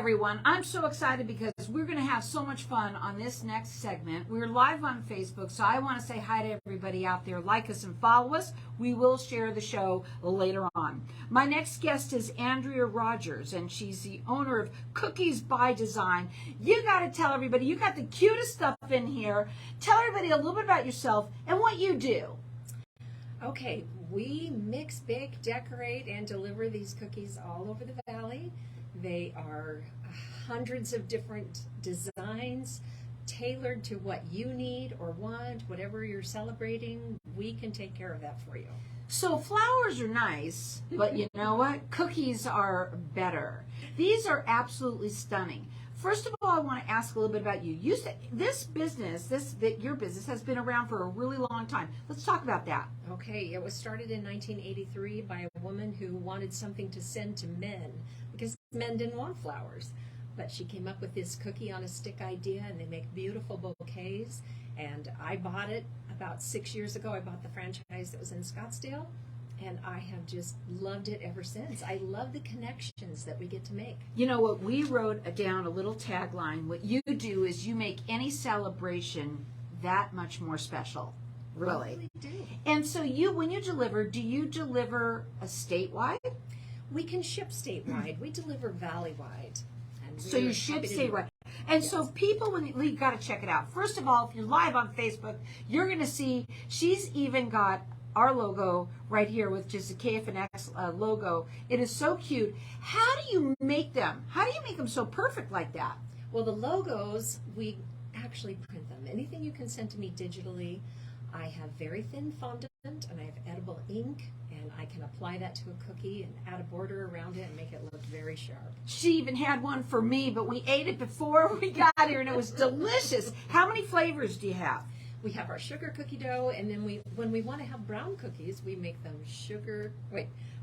everyone. I'm so excited because we're going to have so much fun on this next segment. We're live on Facebook, so I want to say hi to everybody out there. Like us and follow us. We will share the show later on. My next guest is Andrea Rogers, and she's the owner of Cookies by Design. You got to tell everybody, you got the cutest stuff in here. Tell everybody a little bit about yourself and what you do. Okay, we mix, bake, decorate, and deliver these cookies all over the valley. They are hundreds of different designs tailored to what you need or want, whatever you're celebrating. We can take care of that for you. So flowers are nice, but you know what? Cookies are better. These are absolutely stunning. First of all, I want to ask a little bit about you. You said this business, your business has been around for a really long time. Let's talk about that. Okay, it was started in 1983 by a woman who wanted something to send to men because men didn't want flowers. But she came up with this cookie on a stick idea, and they make beautiful bouquets. And I bought it about 6 years ago. I bought the franchise that was in Scottsdale, and I have just loved it ever since. I love the connections that we get to make. You know what? We wrote down a little tagline. What you do is you make any celebration that much more special. Really? We do. And so when you deliver, do you deliver a statewide? We can ship statewide. We deliver valley-wide. So you ship statewide. And yes. So people, you've got to check it out. First of all, if you're live on Facebook, you're going to see she's even got our logo right here with just the KFNX logo. It is so cute. How do you make them? How do you make them so perfect like that? Well, the logos, we actually print them. Anything you can send to me digitally. I have very thin fondant, and I have edible ink, and I can apply that to a cookie and add a border around it and make it look very sharp. She even had one for me, but we ate it before we got here, and it was delicious. How many flavors do you have? We have our sugar cookie dough, and then when we want to have brown cookies, we make them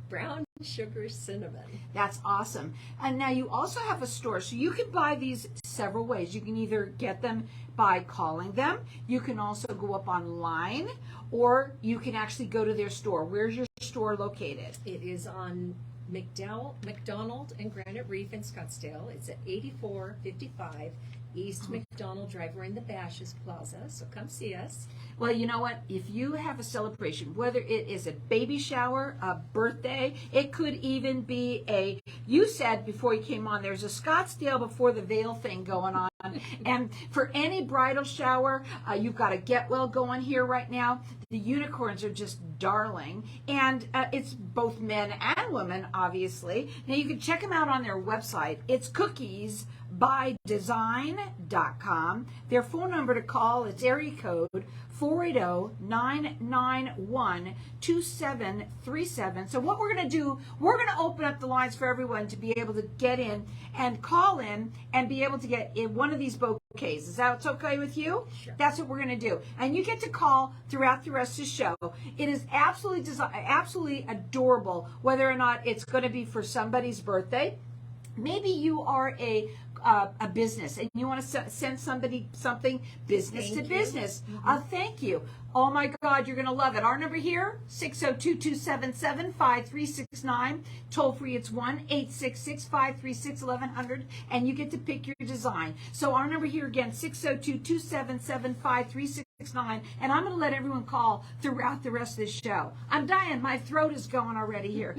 brown sugar cinnamon. That's awesome. And now you also have a store, so you can buy these several ways. You can either get them by calling them, you can also go up online, or you can actually go to their store. Where's your store located? It is on McDonald and Granite Reef in Scottsdale. It's at 8455 East McDonald Drive. We're in the Bashes Plaza, so come see us. Well, you know what? If you have a celebration, whether it is a baby shower, a birthday, it could even be you said before you came on, there's a Scottsdale before the veil thing going on. And for any bridal shower, you've got a get well going here right now. The unicorns are just darling. And it's both men and women, obviously. Now, you can check them out on their website. It's cookiesbydesign.com. Their phone number to call is area code 480-991-2737. So what we're going to do, we're going to open up the lines for everyone to be able to get in and call in and be able to get in one of these bouquets. Is that okay with you? Sure. That's what we're going to do. And you get to call throughout the rest of the show. It is absolutely adorable, whether or not it's going to be for somebody's birthday. Maybe you are a business and you want to send somebody something business to business. Thank you. Oh my God, you're going to love it. Our number here, 602-277-5369. Toll free, it's 1-866-536-1100, and you get to pick your design. So our number here again, 602-277-5369, and I'm going to let everyone call throughout the rest of this show. I'm dying. My throat is going already here.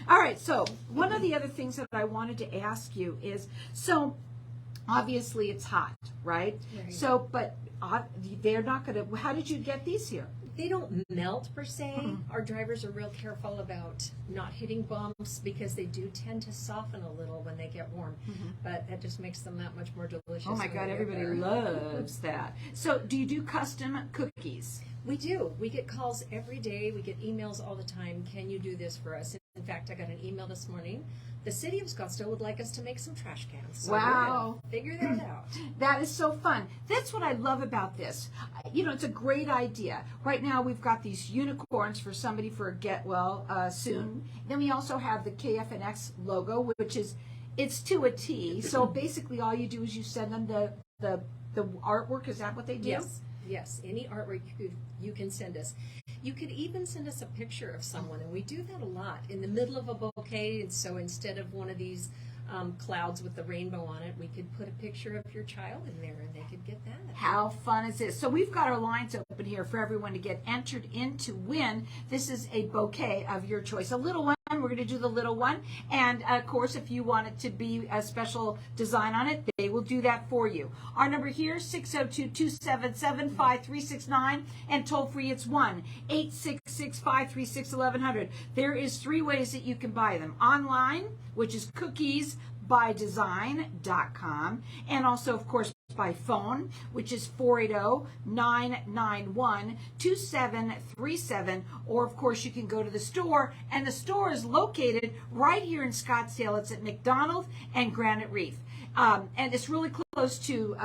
All right, so one of the other things that I wanted to ask you is, so obviously it's hot, right? So, but they're not going to, how did you get these here? They don't melt per se. Our drivers are real careful about not hitting bumps because they do tend to soften a little when they get warm. But that just makes them that much more delicious. Oh my God, everybody loves that. So do you do custom cookies? We do. We get calls every day. We get emails all the time. Can you do this for us? In fact, I got an email this morning. The city of Scottsdale would like us to make some trash cans. So wow. Figure that out. That is so fun. That's what I love about this. You know, it's a great idea. Right now we've got these unicorns for somebody for a get well soon. Then we also have the KFNX logo, which is, it's to a T. So basically all you do is you send them the artwork. Is that what they do? Yes. Yes, any artwork you can send us. You could even send us a picture of someone, and we do that a lot in the middle of a bouquet. And so instead of one of these clouds with the rainbow on it, we could put a picture of your child in there and they could get that. How fun is this? So we've got our lines open here for everyone to get entered in to win. This is a bouquet of your choice. A little one, we're going to do the little one. And of course, if you want it to be a special design on it, they will do that for you. Our number here, 602-277-5369, and toll free it's 1-866-536-1100. There is 3 ways that you can buy them. Online, which is cookiesbydesign.com, and also, of course, by phone, which is 480-991-2737, or of course you can go to the store, and the store is located right here in Scottsdale. It's at McDonald and Granite Reef. And it's really close to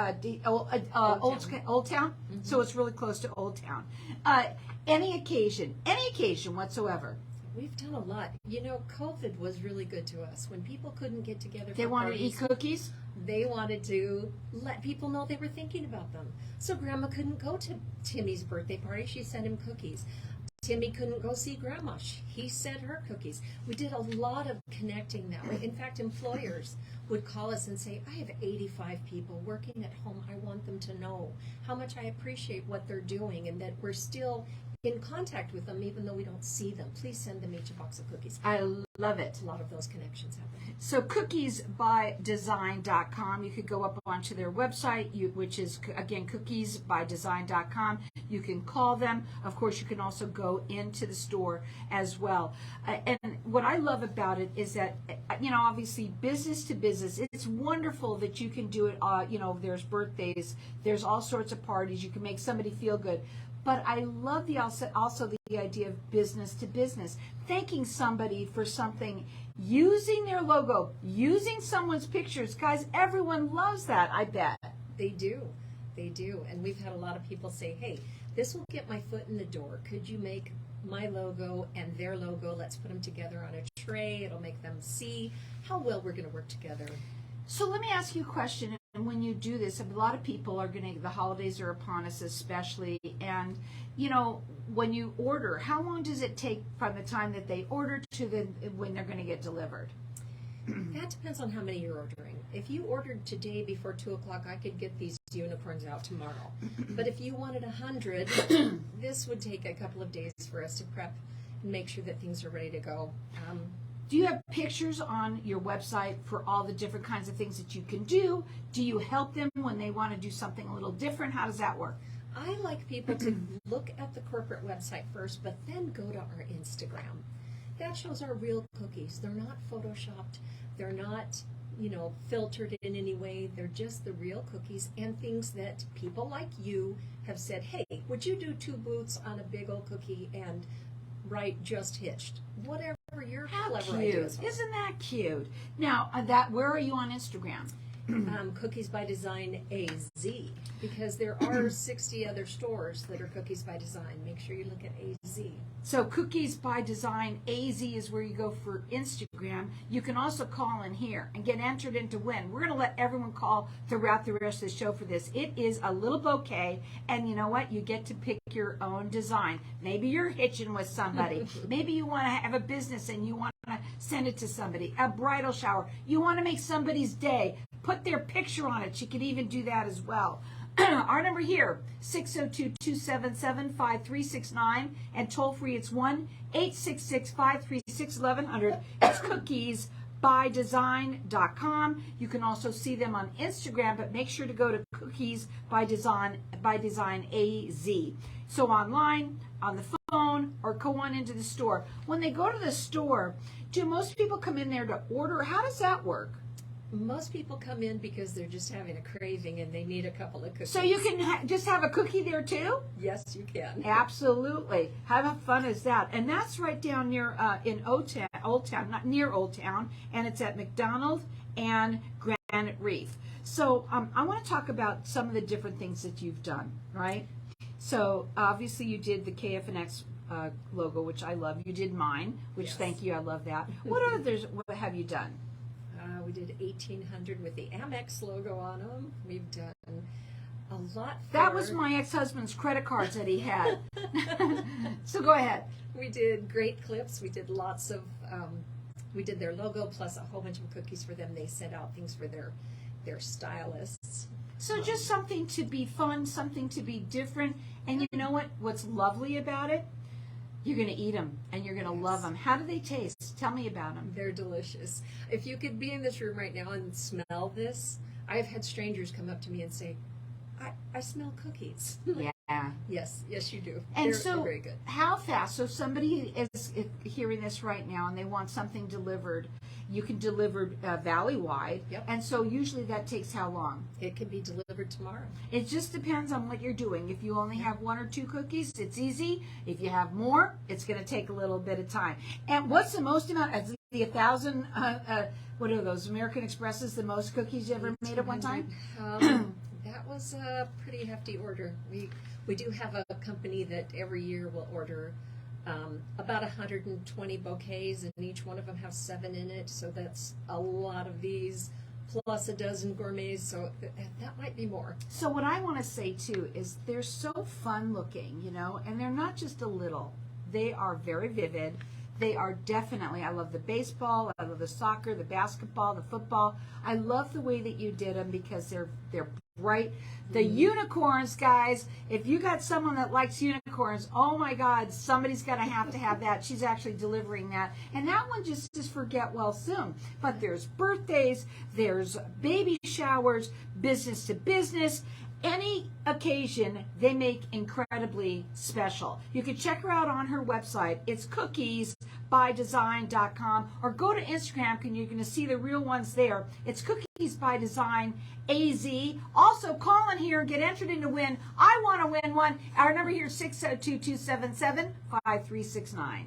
Old Town, so it's really close to Old Town. Any occasion whatsoever. We've done a lot. You know, COVID was really good to us. When people couldn't get together They for wanted parties, to eat cookies? they wanted to let people know they were thinking about them. So Grandma couldn't go to Timmy's birthday party. She sent him cookies. Timmy couldn't go see Grandma. He sent her cookies. We did a lot of connecting that way. In fact, employers would call us and say, I have 85 people working at home. I want them to know how much I appreciate what they're doing and that we're still in contact with them even though we don't see them. Please send them each a box of cookies. I love it. A lot of those connections happen. So cookiesbydesign.com, you could go up onto their website, which is, again, cookiesbydesign.com. You can call them. Of course, you can also go into the store as well. And what I love about it is that, obviously, business to business, it's wonderful that you can do it. There's birthdays, there's all sorts of parties. You can make somebody feel good. But I love also the idea of business to business, thanking somebody for something, using their logo, using someone's pictures. Guys, everyone loves that, I bet. They do. They do. And we've had a lot of people say, hey, this will get my foot in the door. Could you make my logo and their logo? Let's put them together on a tray. It'll make them see how well we're going to work together. So let me ask you a question. And when you do this, a lot of people are the holidays are upon us especially. And, when you order, how long does it take from the time that they order to when they're going to get delivered? That depends on how many you're ordering. If you ordered today before 2 o'clock, I could get these unicorns out tomorrow. But if you wanted 100, this would take a couple of days for us to prep and make sure that things are ready to go. Do you have pictures on your website for all the different kinds of things that you can do? Do you help them when they want to do something a little different? How does that work? I like people to look at the corporate website first, but then go to our Instagram. That shows our real cookies. They're not photoshopped. They're not, filtered in any way. They're just the real cookies and things that people like you have said, hey, would you do 2 boots on a big old cookie and write just hitched? Whatever your clever ideas are. Isn't that cute? Now, where are you on Instagram? Cookies by Design AZ, because there are 60 other stores that are Cookies by Design. Make sure you look at AZ. So Cookies by Design AZ is where you go for Instagram. You can also call in here and get entered into win. We're going to let everyone call throughout the rest of the show for this. It is a little bouquet, and you know what? You get to pick your own design. Maybe you're hitching with somebody. Maybe you want to have a business and you want to send it to somebody. A bridal shower. You want to make somebody's day. Put their picture on it. You can even do that as well. Our number here, 602-277-5369, and toll free it's 1-866-536-1100. It's cookiesbydesign.com. You can also see them on Instagram, but make sure to go to Cookies by Design AZ. So online, on the phone, or go on into the store. When they go to the store, do most people come in there to order? How does that work? Most people come in because they're just having a craving and they need a couple of cookies. So you can just have a cookie there too? Yes, you can. Absolutely. How fun is that? And that's right down near in Old Town, not near Old Town, and it's at McDonald and Granite Reef. So I want to talk about some of the different things that you've done, right? So obviously you did the KFNX logo, which I love. You did mine, which thank you, I love that. What what have you done? We did 1800 with the Amex logo on them. We've done a lot. That was my ex-husband's credit cards that he had. So go ahead. We did great clips. We did lots of we did their logo plus a whole bunch of cookies for them. They sent out things for their stylists. So just something to be fun, something to be different. And you know what? What's lovely about it? You're going to eat them, and you're going to love them. How do they taste? Tell me about them. They're delicious. If you could be in this room right now and smell this, I've had strangers come up to me and say, I smell cookies. Yeah. Yes, you do. And they're very good. How fast? So somebody is hearing this right now, and they want something delivered. You can deliver valley-wide. Yep. And so usually that takes how long? It can be delivered tomorrow. It just depends on what you're doing. If you only have 1 or 2 cookies, it's easy. If you have more, it's going to take a little bit of time. And what's the most amount? Is the 1,000, what are those, American Expresses, the most cookies you ever made at one time? That was a pretty hefty order. We do have a company that every year will order about 120 bouquets, and each one of them has 7 in it, so that's a lot of these, plus a dozen gourmets, so that might be more. So what I want to say, too, is they're so fun looking, you know, and they're not just a little. They are very vivid. They are definitely, I love the baseball, I love the soccer, the basketball, the football. I love the way that you did them because they're bright. The unicorns, guys, if you got someone that likes unicorns, oh my God, somebody's going to have that. She's actually delivering that. And that one just is for get well soon. But there's birthdays, there's baby showers, business to business. Any occasion, they make incredibly special. You can check her out on her website. It's cookiesbydesign.com, or go to Instagram and you're going to see the real ones there. It's Cookies by Design AZ. Also, call in here and get entered in to win. I want to win one. Our number here is 602-277-5369.